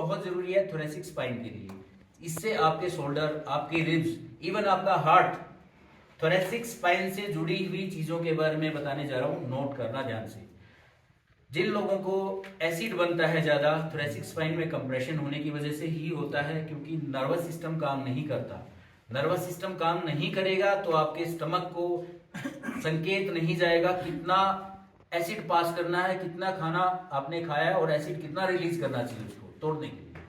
बहुत जरूरी है थोरेसिक स्पाइन के लिए। इससे आपके शोल्डर, आपके रिब्स, इवन आपका हार्ट, थोरेसिक स्पाइन से जुड़ी हुई चीजों के बारे में बताने जा रहा हूं, नोट करना ध्यान से। जिन लोगों को एसिड बनता है ज्यादा, थोरेसिक स्पाइन में कंप्रेशन होने की वजह से ही होता है, क्योंकि नर्वस सिस्टम काम नहीं करता। नर्वस सिस्टम काम नहीं करेगा तो आपके स्टमक को संकेत नहीं जाएगा कितना एसिड पास करना है, कितना खाना आपने खाया है और एसिड कितना रिलीज करना चाहिए उसको तोड़ने के लिए।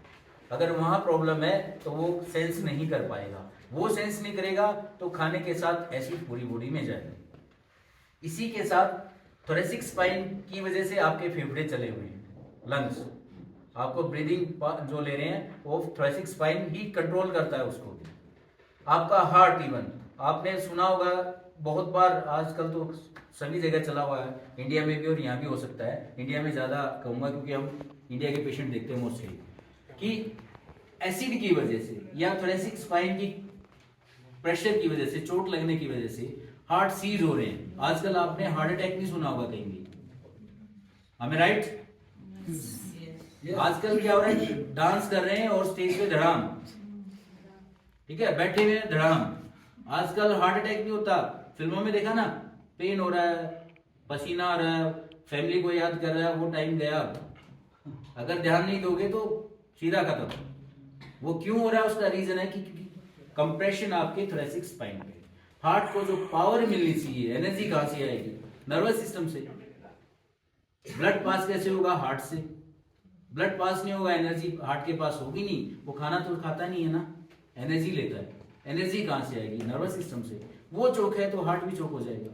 अगर वहां प्रॉब्लम है तो वो सेंस नहीं कर पाएगा। वो सेंस नहीं करेगा तो खाने के साथ एसिड पूरी बॉडी में जाएगा। इसी के साथ थोरेसिक स्पाइन की वजह से आपके फेफड़े चले हुए हैं, लंग्स, आपको ब्रीदिंग जो ले रहे हैं वो थोरेसिक स्पाइन ही कंट्रोल करता है उसको। आपका हार्ट, इवन आपने सुना होगा बहुत बार, आजकल तो सभी जगह चला हुआ है, इंडिया में भी और यहाँ भी हो सकता है। इंडिया में ज्यादा कहूंगा क्योंकि हम इंडिया के पेशेंट देखते हैं मोस्टली, कि एसिड की वजह से या थोरेसिक स्पाइन की प्रेशर की वजह से, चोट लगने की वजह से हार्ट सीज हो रहे हैं। आजकल आपने हार्ट अटैक नहीं सुना होगा कहीं भी, हमें राइट? आजकल क्या हो रहा है, डांस कर रहे हैं और स्टेज पे धड़ाम, ठीक है, बैठे हुए धड़ाम। आजकल हार्ट अटैक नहीं होता, फिल्मों में देखा ना, पेन हो रहा है, पसीना आ रहा है, फैमिली को याद कर रहा है, वो टाइम गया। अगर ध्यान नहीं दोगे तो सीधा खत्म। वो क्यों हो रहा है, उसका रीजन है कि कंप्रेशन आपके थोरेसिक स्पाइन पे। हार्ट को जो पावर मिलनी चाहिए, एनर्जी कहां से आएगी? नर्वस सिस्टम से। ब्लड पास कैसे होगा? हार्ट से। ब्लड पास नहीं होगा, एनर्जी हार्ट के पास होगी नहीं, वो खाना तो खाता नहीं है ना, एनर्जी लेता है। एनर्जी कहां से आएगी? नर्वस सिस्टम से। वो चोक है तो हार्ट भी चोक हो जाएगा।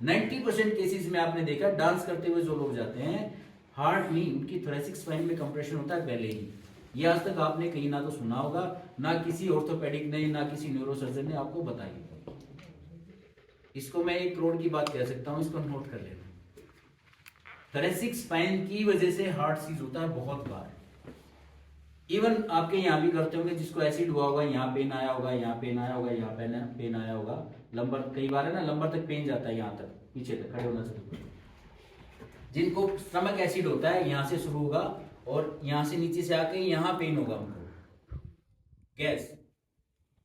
90% केसेस में आपने देखा, डांस करते हुए जो लोग जाते हैं, हार्ट नहीं, उनकी थोरेसिक स्पाइन में कंप्रेशन होता है पहले ही। ये आज तक आपने कहीं ना तो सुना होगा, ना किसी ऑर्थोपेडिक ने, ना किसी न्यूरोसर्जन ने आपको बताई। इसको मैं 1 करोड़ की बात कह सकता हूं, इसको नोट कर लेना। थोरेसिक स्पाइन की वजह से हार्ट सीज होता है बहुत बार। इवन आपके यहाँ भी करते होंगे, जिसको एसिड हुआ होगा, यहाँ पेन आया होगा, यहाँ पेन आया होगा, यहाँ पेन आया होगा, लंबर, कई बार है ना, लंबर तक पेन जाता है, यहाँ तक पीछे तक खड़े होना से। जिनको स्टमक एसिड होता है, यहाँ से शुरू होगा और यहाँ से नीचे से आके यहाँ पेन होगा उनको, गैस,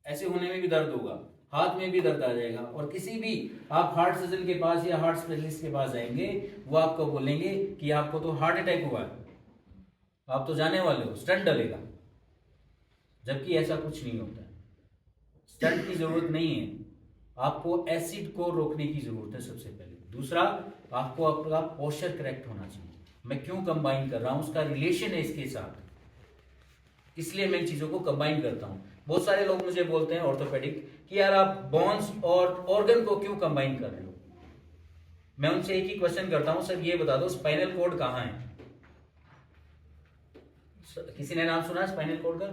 ऐसे होने में भी दर्द होगा, हाथ में भी दर्द आ जाएगा। और किसी भी आप हार्ट सर्जन के पास या हार्ट स्पेशलिस्ट के पास जाएंगे, वो आपको बोलेंगे कि आपको तो हार्ट अटैक हुआ है, आप तो जाने वाले हो, स्टंट डलेगा। जबकि ऐसा कुछ नहीं होता है, स्टंट की जरूरत नहीं है, आपको एसिड को रोकने की जरूरत है सबसे पहले। दूसरा, आपको आपका पोस्चर करेक्ट होना चाहिए। मैं क्यों कंबाइन कर रहा हूं, उसका रिलेशन है इसके साथ, इसलिए मैं इन चीजों को कंबाइन करता हूं। बहुत सारे लोग मुझे बोलते हैं ऑर्थोपेडिक कि यार आप बोन्स और ऑर्गन को क्यों कंबाइन कर रहे हो। मैं उनसे एक ही क्वेश्चन करता हूं, सर ये बता दो स्पाइनल कॉर्ड कहां है? किसी ने नाम सुना है स्पाइनल कॉर्ड का?